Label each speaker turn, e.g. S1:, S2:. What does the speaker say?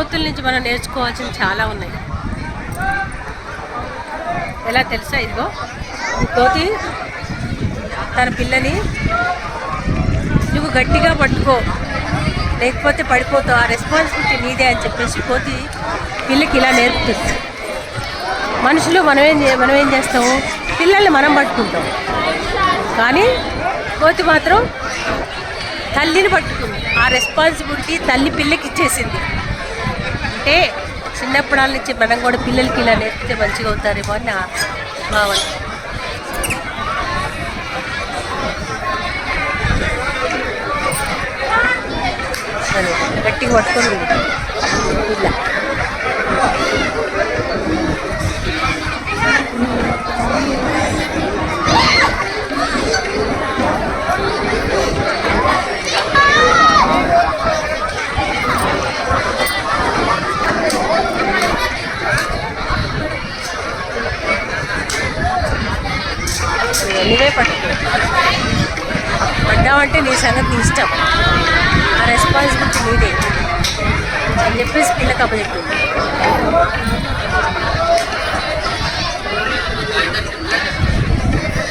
S1: కోతుల నుంచి మనం నేర్చుకోవాల్సింది చాలా ఉన్నాయి. ఎలా తెలుసా? ఇదిగో ఈ కోతి తన పిల్లని నువ్వు గట్టిగా పట్టుకో లేకపోతే పడిపోతావు, ఆ రెస్పాన్సిబిలిటీ నీదే అని చెప్పేసి కోతి పిల్లకి ఇలా నేర్పుతుంది. మనుషులు మనం ఏం చేస్తాము, పిల్లల్ని మనం పట్టుకుంటాం, కానీ కోతి మాత్రం తల్లిని పట్టుకుంది. ఆ రెస్పాన్సిబిలిటీ తల్లి పిల్లకి ఇచ్చేసింది. అంటే చిన్నప్పటి నుంచి మనం కూడా పిల్లలకి ఇలా నేర్పితే మంచిగా అవుతారేమో అని నా భావన. అదే గట్టిగా పట్టుకుంది పిల్ల. నువ్వే పట్టుకో, పడ్డావంటే నీ సంగతి నీ ఇష్టం, ఆ రెస్పాన్సిబిలిటీ నీదే అని చెప్పేసి పిల్లకి అప్పచెప్పింది.